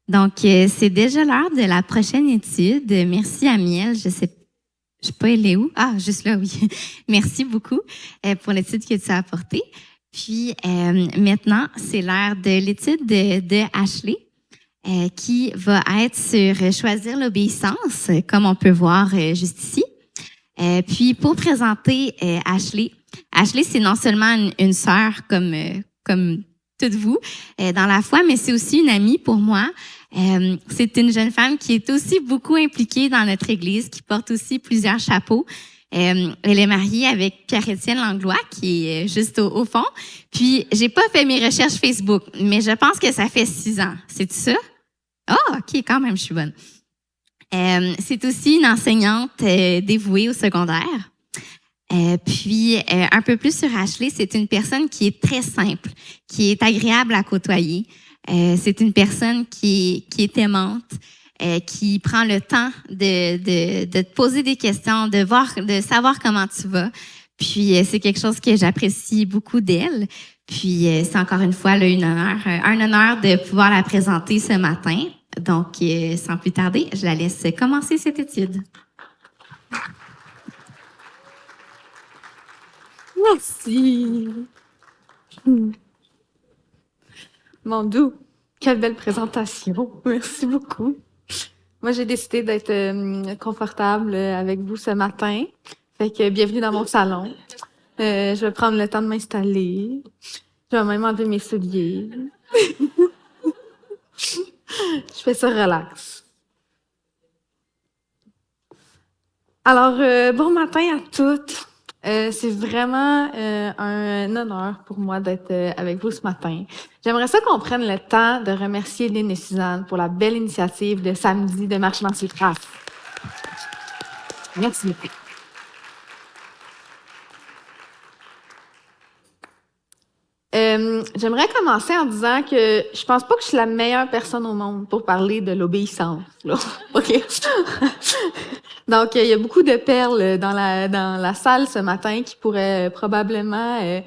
Donc, c'est déjà l'heure de la prochaine étude. Merci, Amiel. Je sais pas, elle est où? Ah, juste là, oui. Merci beaucoup pour l'étude que tu as apportée. Puis, maintenant, c'est l'heure de l'étude de Ashley, qui va être sur choisir l'obéissance, comme on peut voir juste ici. Puis, pour présenter Ashley, c'est non seulement une sœur comme toutes vous dans la foi, mais c'est aussi une amie pour moi. C'est une jeune femme qui est aussi beaucoup impliquée dans notre Église, qui porte aussi plusieurs chapeaux. Elle est mariée avec Pierre-Étienne Langlois, qui est juste au fond. Puis, j'ai pas fait mes recherches Facebook, mais je pense que ça fait 6 ans. C'est ça? Ah, OK, quand même, je suis bonne. C'est aussi une enseignante dévouée au secondaire. Puis, un peu plus sur Ashley, c'est une personne qui est très simple, qui est agréable à côtoyer. C'est une personne qui est aimante, qui prend le temps de te poser des questions, de savoir comment tu vas. Puis, c'est quelque chose que j'apprécie beaucoup d'elle. Puis, c'est encore une fois là, un honneur de pouvoir la présenter ce matin. Donc, sans plus tarder, je la laisse commencer cette étude. Merci. Mon doux, quelle belle présentation. Merci beaucoup. Moi, j'ai décidé d'être confortable avec vous ce matin. Fait que bienvenue dans mon salon. Je vais prendre le temps de m'installer. Je vais même enlever mes souliers. Je fais ça relax. Alors, bon matin à toutes. C'est vraiment un honneur pour moi d'être avec vous ce matin. J'aimerais ça qu'on prenne le temps de remercier Lynn et Suzanne pour la belle initiative de samedi de Marche dans ses traces. Merci beaucoup. J'aimerais commencer en disant que je pense pas que je suis la meilleure personne au monde pour parler de l'obéissance. Là. OK? Donc, il y a beaucoup de perles dans la salle ce matin qui pourraient probablement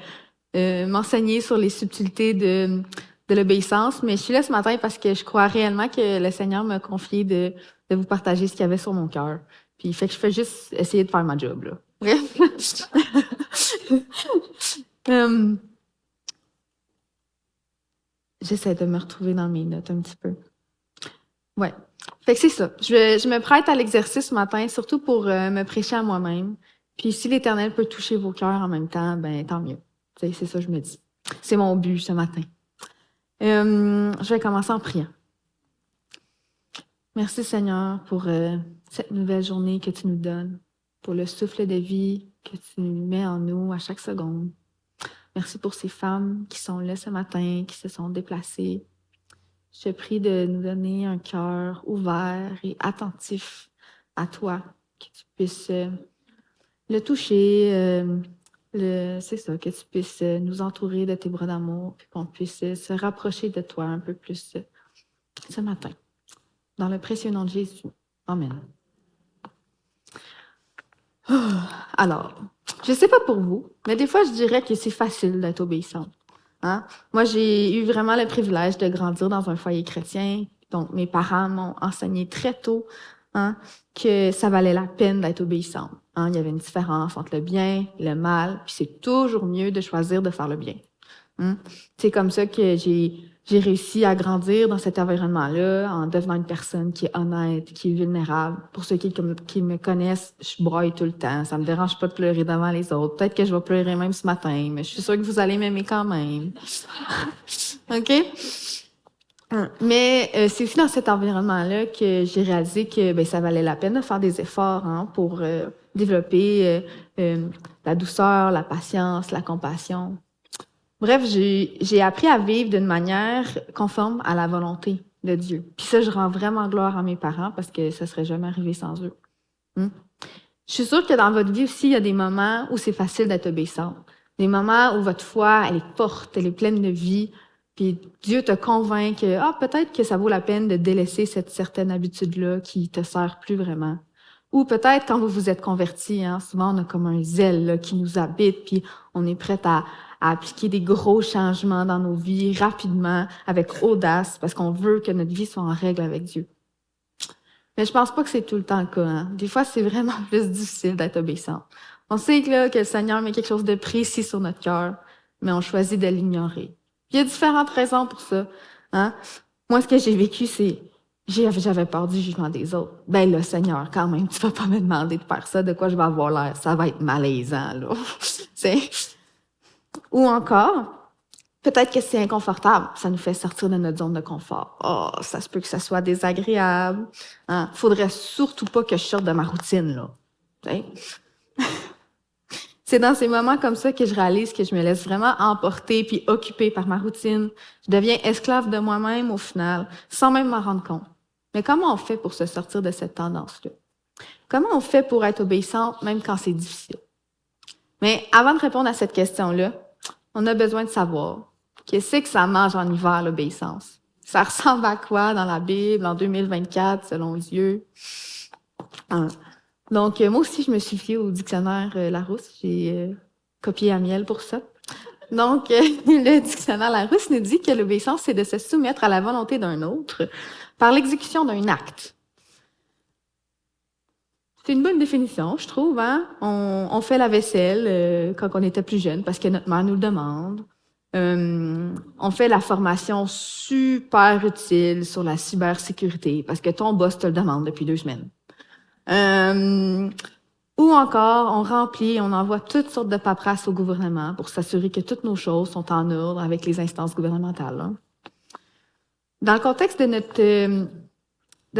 m'enseigner sur les subtilités de l'obéissance. Mais je suis là ce matin parce que je crois réellement que le Seigneur m'a confié de vous partager ce qu'il y avait sur mon cœur. Puis, fait que je fais juste essayer de faire ma job, là. Bref. J'essaie de me retrouver dans mes notes un petit peu. Ouais. Fait que c'est ça. Je me prête à l'exercice ce matin, surtout pour me prêcher à moi-même. Puis si l'Éternel peut toucher vos cœurs en même temps, ben tant mieux. C'est ça que je me dis. C'est mon but ce matin. Je vais commencer en priant. Merci Seigneur pour cette nouvelle journée que tu nous donnes, pour le souffle de vie que tu mets en nous à chaque seconde. Merci pour ces femmes qui sont là ce matin, qui se sont déplacées. Je te prie de nous donner un cœur ouvert et attentif à toi, que tu puisses le toucher, c'est ça, que tu puisses nous entourer de tes bras d'amour, puis qu'on puisse se rapprocher de toi un peu plus ce matin. Dans le précieux nom de Jésus. Amen. Alors, je sais pas pour vous, mais des fois, je dirais que c'est facile d'être obéissante. Hein? Moi, j'ai eu vraiment le privilège de grandir dans un foyer chrétien. Donc, mes parents m'ont enseigné très tôt que ça valait la peine d'être obéissante. Il y avait une différence entre le bien et le mal, puis c'est toujours mieux de choisir de faire le bien. C'est comme ça que j'ai réussi à grandir dans cet environnement-là en devenant une personne qui est honnête, qui est vulnérable. Pour ceux qui me connaissent, je broille tout le temps. Ça me dérange pas de pleurer devant les autres. Peut-être que je vais pleurer même ce matin, mais je suis sûre que vous allez m'aimer quand même. OK? Mais c'est aussi dans cet environnement-là que j'ai réalisé que ça valait la peine de faire des efforts pour développer la douceur, la patience, la compassion. Bref, j'ai appris à vivre d'une manière conforme à la volonté de Dieu. Puis ça, je rends vraiment gloire à mes parents parce que ça serait jamais arrivé sans eux. Je suis sûre que dans votre vie aussi, il y a des moments où c'est facile d'être obéissante. Des moments où votre foi, elle est forte, elle est pleine de vie. Puis Dieu te convainc que peut-être que ça vaut la peine de délaisser cette certaine habitude-là qui te sert plus vraiment. Ou peut-être quand vous vous êtes converti, souvent on a comme un zèle là, qui nous habite, puis on est prêt à à appliquer des gros changements dans nos vies rapidement, avec audace, parce qu'on veut que notre vie soit en règle avec Dieu. Mais je pense pas que c'est tout le temps le cas. Hein. Des fois, c'est vraiment plus difficile d'être obéissant. On sait que le Seigneur met quelque chose de précis sur notre cœur, mais on choisit de l'ignorer. Il y a différentes raisons pour ça. Hein? Moi, ce que j'ai vécu, c'est j'avais peur du jugement des autres. Ben là, Seigneur, quand même, tu vas pas me demander de faire ça, de quoi je vais avoir l'air. Ça va être malaisant, là. Ou encore, peut-être que c'est inconfortable. Ça nous fait sortir de notre zone de confort. Oh, ça se peut que ça soit désagréable. Hein? Faudrait surtout pas que je sorte de ma routine, là. T'sais? C'est dans ces moments comme ça que je réalise que je me laisse vraiment emporter puis occuper par ma routine. Je deviens esclave de moi-même au final, sans même m'en rendre compte. Mais comment on fait pour se sortir de cette tendance-là? Comment on fait pour être obéissante même quand c'est difficile? Mais avant de répondre à cette question-là, on a besoin de savoir qu'est-ce que ça mange en hiver, l'obéissance. Ça ressemble à quoi dans la Bible en 2024, selon Dieu? Hein? Donc, moi aussi, je me suis fiée au dictionnaire Larousse. J'ai copié à miel pour ça. Donc, le dictionnaire Larousse nous dit que l'obéissance, c'est de se soumettre à la volonté d'un autre par l'exécution d'un acte. C'est une bonne définition, je trouve. Hein? On fait la vaisselle quand on était plus jeune parce que notre mère nous le demande. On fait la formation super utile sur la cybersécurité parce que ton boss te le demande depuis 2 semaines. Ou encore, on remplit, on envoie toutes sortes de paperasses au gouvernement pour s'assurer que toutes nos choses sont en ordre avec les instances gouvernementales. Hein. Dans le contexte de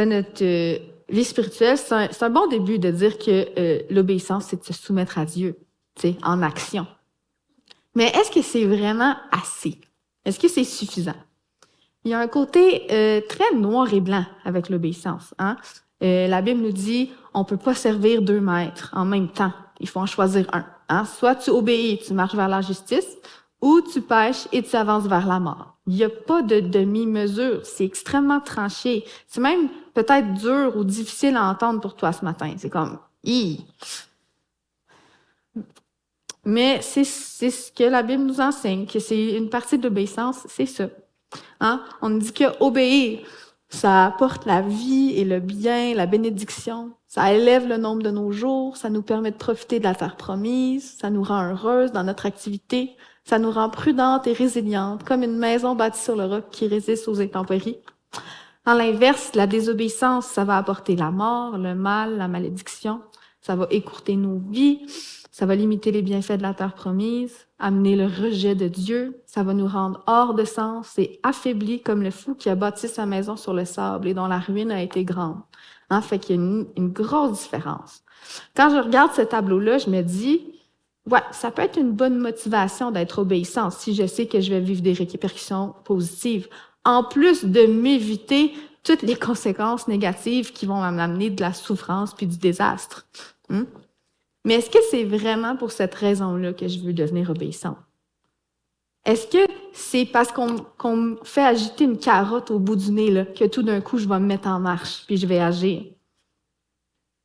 notre vie spirituelle, c'est un bon début de dire que l'obéissance, c'est de se soumettre à Dieu, en action. Mais est-ce que c'est vraiment assez? Est-ce que c'est suffisant? Il y a un côté très noir et blanc avec l'obéissance. Hein? La Bible nous dit, on peut pas servir 2 maîtres en même temps. Il faut en choisir un. Hein? Soit tu obéis, tu marches vers la justice, ou tu pêches et tu avances vers la mort. Il n'y a pas de demi-mesure. C'est extrêmement tranché. C'est même peut-être dur ou difficile à entendre pour toi ce matin. C'est comme, hi. Mais c'est ce que la Bible nous enseigne, que c'est une partie de l'obéissance, c'est ça. Hein? On dit que obéir, ça apporte la vie et le bien, la bénédiction. Ça élève le nombre de nos jours, ça nous permet de profiter de la terre promise, ça nous rend heureuses dans notre activité, ça nous rend prudentes et résilientes, comme une maison bâtie sur le roc qui résiste aux intempéries. À l'inverse, la désobéissance, ça va apporter la mort, le mal, la malédiction, ça va écourter nos vies, ça va limiter les bienfaits de la terre promise, amener le rejet de Dieu, ça va nous rendre hors de sens et affaiblis comme le fou qui a bâti sa maison sur le sable et dont la ruine a été grande. Hein, fait qu'il y a une grosse différence. Quand je regarde ce tableau-là, je me dis, ouais, ça peut être une bonne motivation d'être obéissant si je sais que je vais vivre des répercussions positives, en plus de m'éviter toutes les conséquences négatives qui vont m'amener de la souffrance puis du désastre. Mais est-ce que c'est vraiment pour cette raison-là que je veux devenir obéissant? Est-ce que c'est parce qu'on me fait agiter une carotte au bout du nez là, que tout d'un coup, je vais me mettre en marche puis je vais agir?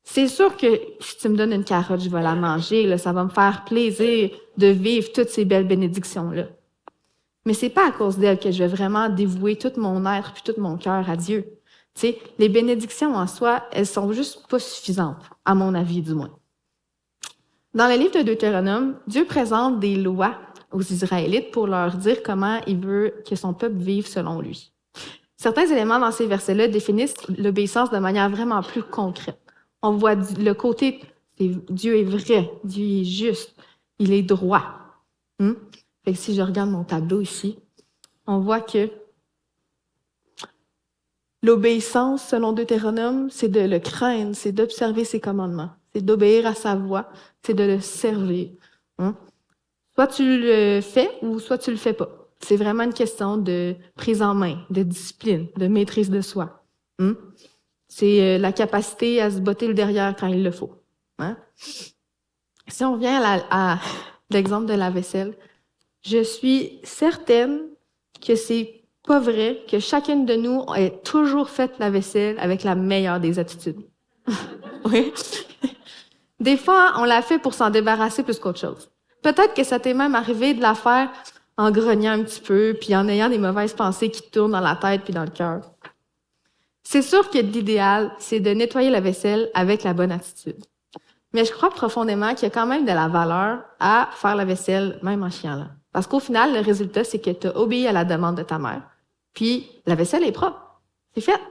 C'est sûr que si tu me donnes une carotte, je vais la manger. Là, ça va me faire plaisir de vivre toutes ces belles bénédictions-là. Mais c'est pas à cause d'elles que je vais vraiment dévouer tout mon être puis tout mon cœur à Dieu. Tu sais, les bénédictions en soi, elles sont juste pas suffisantes, à mon avis du moins. Dans le livre de Deutéronome, Dieu présente des lois aux Israélites pour leur dire comment il veut que son peuple vive selon lui. Certains éléments dans ces versets-là définissent l'obéissance de manière vraiment plus concrète. On voit le côté, Dieu est vrai, Dieu est juste, il est droit. Fait que si je regarde mon tableau ici, on voit que l'obéissance, selon Deutéronome, c'est de le craindre, c'est d'observer ses commandements, c'est d'obéir à sa voix, c'est de le servir. Soit tu le fais ou soit tu le fais pas. C'est vraiment une question de prise en main, de discipline, de maîtrise de soi. C'est la capacité à se botter le derrière quand il le faut. Si on vient à l'exemple de la vaisselle, je suis certaine que c'est pas vrai que chacune de nous ait toujours fait la vaisselle avec la meilleure des attitudes. Oui. Des fois, on l'a fait pour s'en débarrasser plus qu'autre chose. Peut-être que ça t'est même arrivé de la faire en grognant un petit peu, puis en ayant des mauvaises pensées qui te tournent dans la tête puis dans le cœur. C'est sûr que l'idéal, c'est de nettoyer la vaisselle avec la bonne attitude. Mais je crois profondément qu'il y a quand même de la valeur à faire la vaisselle, même en chialant. Parce qu'au final, le résultat, c'est que tu as obéi à la demande de ta mère. Puis, la vaisselle est propre. C'est fait.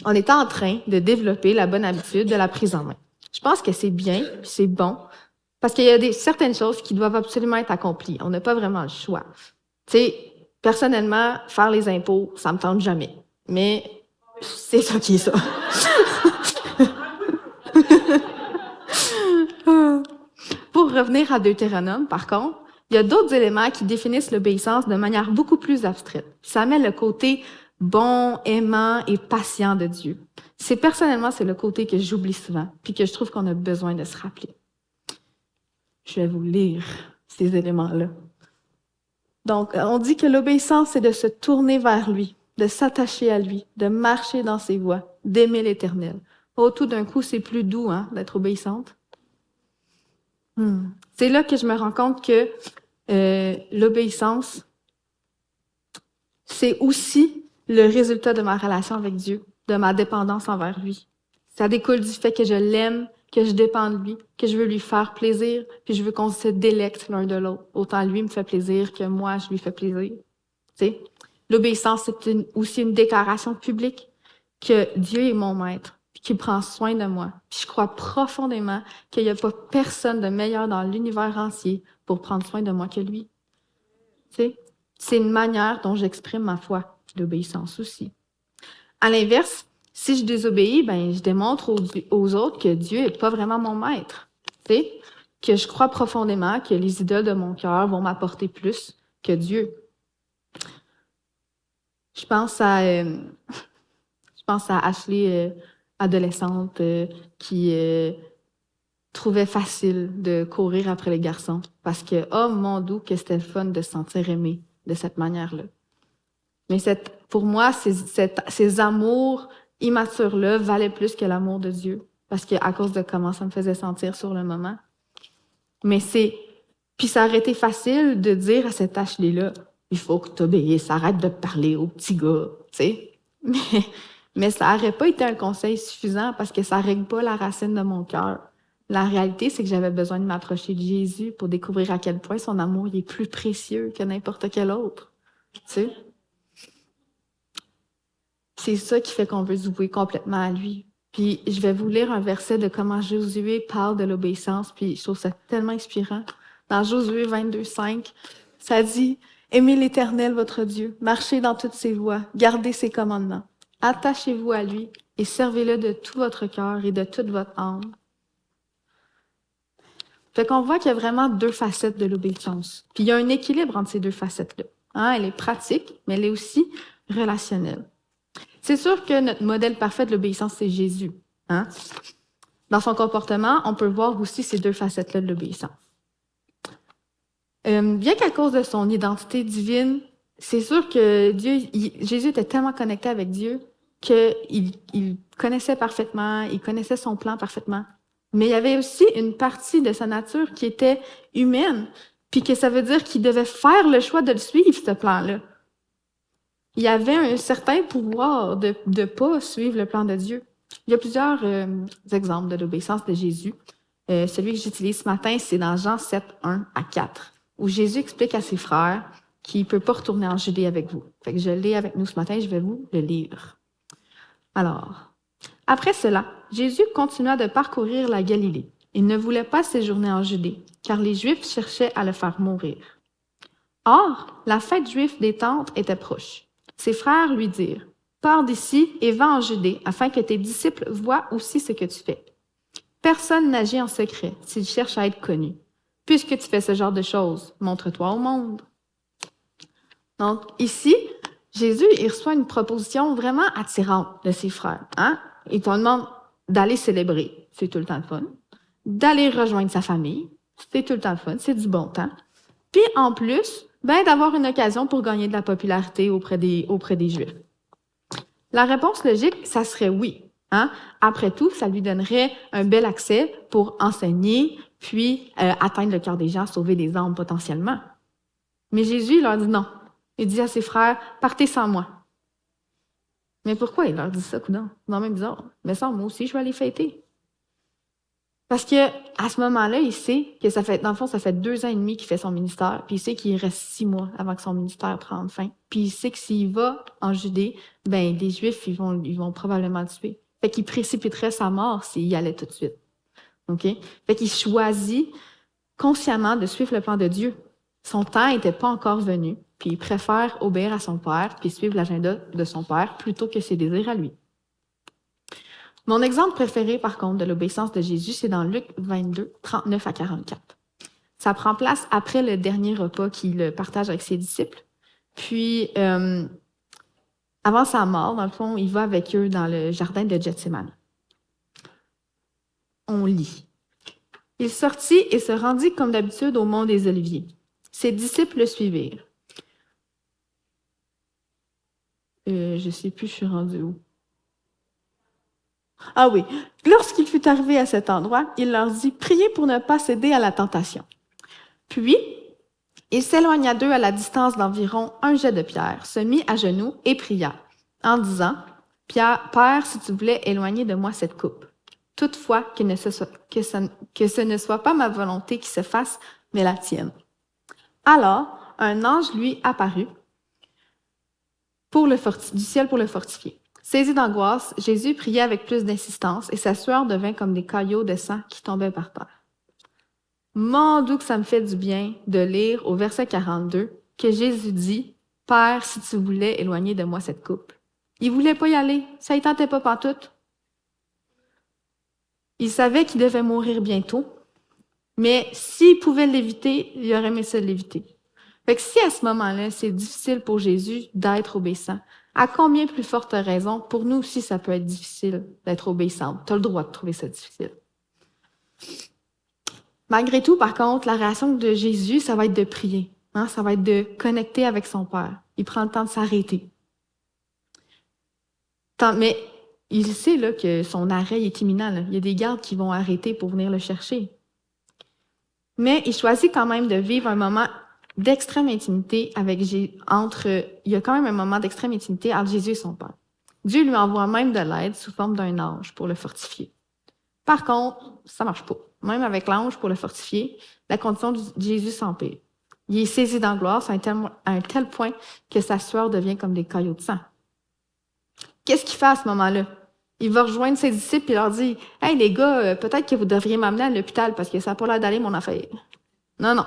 On est en train de développer la bonne habitude de la prise en main. Je pense que c'est bien, puis c'est bon, parce qu'il y a certaines choses qui doivent absolument être accomplies. On n'a pas vraiment le choix. Tu sais, personnellement, faire les impôts, ça me tente jamais. Mais c'est ça qui est ça. Pour revenir à Deutéronome, par contre, il y a d'autres éléments qui définissent l'obéissance de manière beaucoup plus abstraite. Ça met le côté bon, aimant et patient de Dieu. Personnellement, c'est le côté que j'oublie souvent, puis que je trouve qu'on a besoin de se rappeler. Je vais vous lire ces éléments-là. Donc, on dit que l'obéissance, c'est de se tourner vers lui, de s'attacher à lui, de marcher dans ses voies, d'aimer l'Éternel. Oh, tout d'un coup, c'est plus doux, d'être obéissante. C'est là que je me rends compte que l'obéissance, c'est aussi le résultat de ma relation avec Dieu, de ma dépendance envers lui. Ça découle du fait que je l'aime, que je dépends de lui, que je veux lui faire plaisir, puis je veux qu'on se délecte l'un de l'autre. Autant lui me fait plaisir que moi, je lui fais plaisir. Tu sais? L'obéissance, c'est aussi une déclaration publique que Dieu est mon maître, puis qu'il prend soin de moi. Puis je crois profondément qu'il n'y a pas personne de meilleur dans l'univers entier pour prendre soin de moi que lui. Tu sais? C'est une manière dont j'exprime ma foi, l'obéissance aussi. À l'inverse, si je désobéis, je démontre aux autres que Dieu n'est pas vraiment mon maître. Tu sais? Que je crois profondément que les idoles de mon cœur vont m'apporter plus que Dieu. Je pense à Ashley, adolescente, qui trouvait facile de courir après les garçons parce que, oh mon Dieu, que c'était le fun de se sentir aimé de cette manière-là. Mais pour moi, ces amours immatures-là valaient plus que l'amour de Dieu parce qu'à cause de comment ça me faisait sentir sur le moment. Puis ça aurait été facile de dire à cette Ashley-là, il faut que tu obéisses, arrête de parler aux petits gars, tu sais. Mais ça n'aurait pas été un conseil suffisant parce que ça ne règle pas la racine de mon cœur. La réalité, c'est que j'avais besoin de m'approcher de Jésus pour découvrir à quel point son amour il est plus précieux que n'importe quel autre. Tu sais? C'est ça qui fait qu'on veut se vouer complètement à lui. Puis je vais vous lire un verset de comment Josué parle de l'obéissance, puis je trouve ça tellement inspirant. Dans Josué 22:5, ça dit « Aimez l'Éternel, votre Dieu, marchez dans toutes ses voies, gardez ses commandements. Attachez-vous à lui et servez-le de tout votre cœur et de toute votre âme. » Fait qu'on voit qu'il y a vraiment deux facettes de l'obéissance. Puis il y a un équilibre entre ces deux facettes-là. Elle est pratique, mais elle est aussi relationnelle. C'est sûr que notre modèle parfait de l'obéissance, c'est Jésus. Dans son comportement, on peut voir aussi ces deux facettes-là de l'obéissance. Bien qu'à cause de son identité divine, c'est sûr que Jésus était tellement connecté avec Dieu qu'il connaissait parfaitement, il connaissait son plan parfaitement. Mais il y avait aussi une partie de sa nature qui était humaine, puis que ça veut dire qu'il devait faire le choix de le suivre, ce plan-là. Il y avait un certain pouvoir de ne pas suivre le plan de Dieu. Il y a plusieurs exemples de l'obéissance de Jésus. Celui que j'utilise ce matin, c'est dans Jean 7, 1-4, où Jésus explique à ses frères qu'il ne peut pas retourner en Judée avec vous. Fait que je l'ai avec nous ce matin, je vais vous le lire. Alors, après cela, Jésus continua de parcourir la Galilée. Il ne voulait pas séjourner en Judée, car les Juifs cherchaient à le faire mourir. Or, la fête juive des Tentes était proche. Ses frères lui dirent, « Pars d'ici et va en Judée, afin que tes disciples voient aussi ce que tu fais. Personne n'agit en secret s'il cherche à être connu. Puisque tu fais ce genre de choses, montre-toi au monde. » Donc, ici, Jésus, il reçoit une proposition vraiment attirante de ses frères. Il te demande d'aller célébrer, c'est tout le temps le fun. D'aller rejoindre sa famille, c'est tout le temps le fun, c'est du bon temps. Puis, en plus, d'avoir une occasion pour gagner de la popularité auprès des Juifs. La réponse logique, ça serait oui. Après tout, ça lui donnerait un bel accès pour enseigner, puis atteindre le cœur des gens, sauver des âmes potentiellement. Mais Jésus leur dit non. Il dit à ses frères, partez sans moi. Mais pourquoi il leur dit ça, coudonc? Non, même bizarre. Mais ça, moi aussi, je vais aller fêter. Parce que à ce moment-là, il sait que dans le fond, ça fait 2 ans et demi qu'il fait son ministère, puis il sait qu'il reste 6 mois avant que son ministère prenne fin. Puis il sait que s'il va en Judée, ben les Juifs, ils vont probablement le tuer. Fait qu'il précipiterait sa mort s'il y allait tout de suite. OK? Fait qu'il choisit consciemment de suivre le plan de Dieu. Son temps n'était pas encore venu, puis il préfère obéir à son père, puis suivre l'agenda de son père, plutôt que ses désirs à lui. Mon exemple préféré, par contre, de l'obéissance de Jésus, c'est dans Luc 22, 39 à 44. Ça prend place après le dernier repas qu'il partage avec ses disciples. Puis, avant sa mort, dans le fond, il va avec eux dans le jardin de Gethsémane. On lit. Il sortit et se rendit comme d'habitude au mont des Oliviers. Ses disciples le suivirent. Je sais plus, je suis rendue où. Ah oui. Lorsqu'il fut arrivé à cet endroit, il leur dit, priez pour ne pas céder à la tentation. Puis, il s'éloigna d'eux à la distance d'environ 1 jet de pierre, se mit à genoux et pria, en disant, Père, si tu voulais éloigner de moi cette coupe. Toutefois, que ce ne soit pas ma volonté qui se fasse, mais la tienne. Alors, un ange lui apparut du ciel pour le fortifier. Saisi d'angoisse, Jésus priait avec plus d'insistance et sa sueur devint comme des caillots de sang qui tombaient par terre. Mon Dieu que ça me fait du bien de lire au verset 42 que Jésus dit « Père, si tu voulais éloigner de moi cette coupe. » Il voulait pas y aller, ça ne tentait pas pantoute. Il savait qu'il devait mourir bientôt, mais s'il pouvait l'éviter, il aurait aimé ça l'éviter. Fait que si à ce moment-là, c'est difficile pour Jésus d'être obéissant, à combien plus forte raison, pour nous aussi, ça peut être difficile d'être obéissante. Tu as le droit de trouver ça difficile. Malgré tout, par contre, la réaction de Jésus, ça va être de prier. Ça va être de connecter avec son Père. Il prend le temps de s'arrêter. Mais il sait là, que son arrêt est imminent. Là. Il y a des gardes qui vont arrêter pour venir le chercher. Mais il choisit quand même de vivre un moment d'extrême intimité il y a quand même un moment d'extrême intimité entre Jésus et son Père. Dieu lui envoie même de l'aide sous forme d'un ange pour le fortifier. Par contre, ça marche pas. Même avec l'ange pour le fortifier, la condition de Jésus s'empire. Il est saisi d'angoisse à un tel point que sa sueur devient comme des caillots de sang. Qu'est-ce qu'il fait à ce moment-là? Il va rejoindre ses disciples et leur dit « Hey les gars, peut-être que vous devriez m'amener à l'hôpital parce que ça n'a pas l'air d'aller mon affaire. » Non.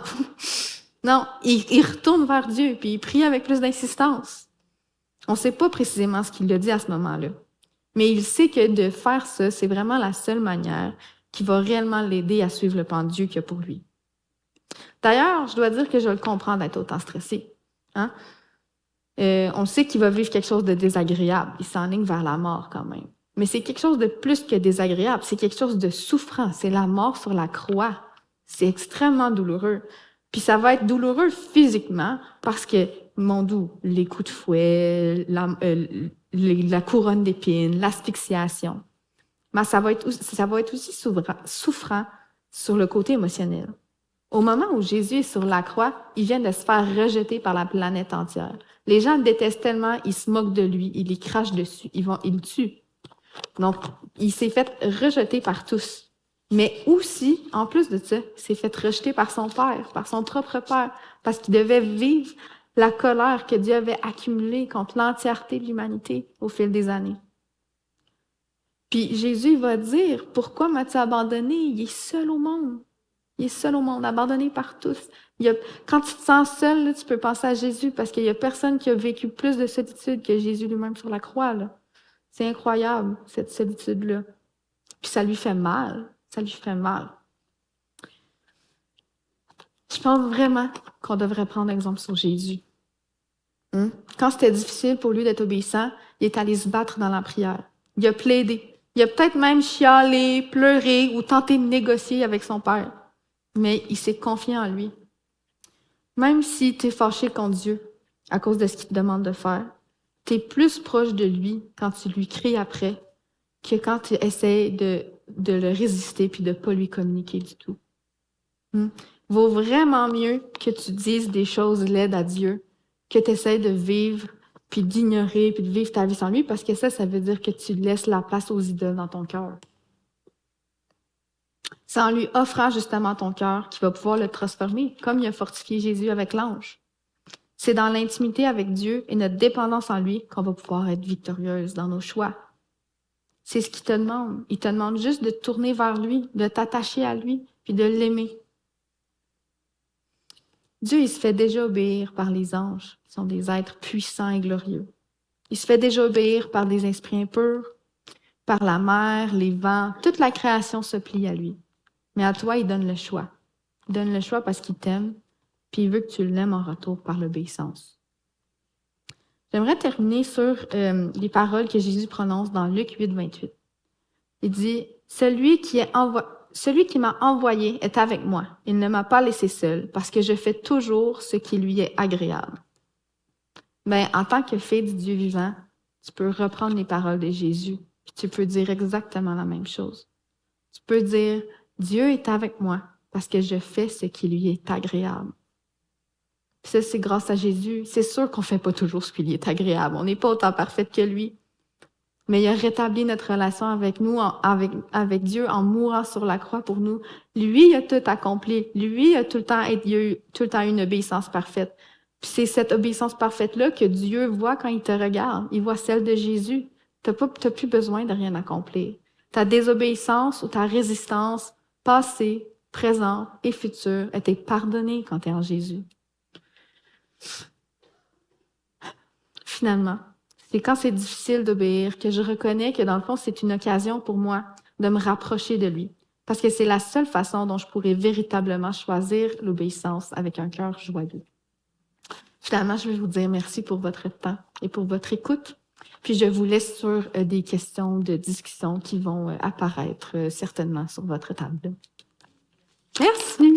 Non, il retourne vers Dieu puis il prie avec plus d'insistance. On ne sait pas précisément ce qu'il a dit à ce moment-là. Mais il sait que de faire ça, c'est vraiment la seule manière qui va réellement l'aider à suivre le plan de Dieu qu'il y a pour lui. D'ailleurs, je dois dire que je le comprends d'être autant stressé. On sait qu'il va vivre quelque chose de désagréable. Il s'enligne vers la mort quand même. Mais c'est quelque chose de plus que désagréable. C'est quelque chose de souffrant. C'est la mort sur la croix. C'est extrêmement douloureux. Puis ça va être douloureux physiquement parce que, mon Dieu, les coups de fouet, la couronne d'épines, l'asphyxiation. Mais ça va être aussi souffrant sur le côté émotionnel. Au moment où Jésus est sur la croix, il vient de se faire rejeter par la planète entière. Les gens le détestent tellement, ils se moquent de lui, ils les crachent dessus, ils le tuent. Donc, il s'est fait rejeter par tous. Mais aussi, en plus de ça, il s'est fait rejeter par son père, par son propre père, parce qu'il devait vivre la colère que Dieu avait accumulée contre l'entièreté de l'humanité au fil des années. Puis Jésus va dire, pourquoi m'as-tu abandonné? Il est seul au monde. Il est seul au monde, abandonné par tous. Quand tu te sens seul, là, tu peux penser à Jésus parce qu'il n'y a personne qui a vécu plus de solitude que Jésus lui-même sur la croix. Là. C'est incroyable, cette solitude-là. Puis ça lui fait mal. Ça lui fait mal. Je pense vraiment qu'on devrait prendre exemple sur Jésus. Quand c'était difficile pour lui d'être obéissant, il est allé se battre dans la prière. Il a plaidé. Il a peut-être même chialé, pleuré ou tenté de négocier avec son père. Mais il s'est confié en lui. Même si tu es fâché contre Dieu à cause de ce qu'il te demande de faire, tu es plus proche de lui quand tu lui cries après que quand tu essaies de le résister puis de ne pas lui communiquer du tout. Vaut vraiment mieux que tu dises des choses laides à Dieu, que tu essaies de vivre, puis d'ignorer, puis de vivre ta vie sans lui, parce que ça veut dire que tu laisses la place aux idoles dans ton cœur. C'est en lui offrant justement ton cœur qu'il va pouvoir le transformer, comme il a fortifié Jésus avec l'ange. C'est dans l'intimité avec Dieu et notre dépendance en lui qu'on va pouvoir être victorieuse dans nos choix. C'est ce qu'il te demande. Il te demande juste de te tourner vers lui, de t'attacher à lui, puis de l'aimer. Dieu, il se fait déjà obéir par les anges, qui sont des êtres puissants et glorieux. Il se fait déjà obéir par des esprits impurs, par la mer, les vents, toute la création se plie à lui. Mais à toi, il donne le choix. Il donne le choix parce qu'il t'aime, puis il veut que tu l'aimes en retour par l'obéissance. J'aimerais terminer sur les paroles que Jésus prononce dans Luc 8, 28. Il dit, « Celui qui m'a envoyé est avec moi. Il ne m'a pas laissé seul, parce que je fais toujours ce qui lui est agréable. » Mais en tant que fille du Dieu vivant, tu peux reprendre les paroles de Jésus, puis tu peux dire exactement la même chose. Tu peux dire, Dieu est avec moi, parce que je fais ce qui lui est agréable. Puis ça, c'est grâce à Jésus. C'est sûr qu'on ne fait pas toujours ce qui lui est agréable. On n'est pas autant parfaite que lui. Mais il a rétabli notre relation avec nous, avec Dieu, en mourant sur la croix pour nous. Lui, il a tout accompli. Lui, il a tout le temps eu une obéissance parfaite. Puis c'est cette obéissance parfaite-là que Dieu voit quand il te regarde. Il voit celle de Jésus. T'as plus besoin de rien accomplir. Ta désobéissance ou ta résistance, passée, présente et future, a été pardonnée quand tu es en Jésus. Finalement, c'est quand c'est difficile d'obéir que je reconnais que dans le fond, c'est une occasion pour moi de me rapprocher de lui. Parce que c'est la seule façon dont je pourrais véritablement choisir l'obéissance avec un cœur joyeux. Finalement, je vais vous dire merci pour votre temps et pour votre écoute. Puis je vous laisse sur des questions de discussion qui vont apparaître certainement sur votre table. Merci!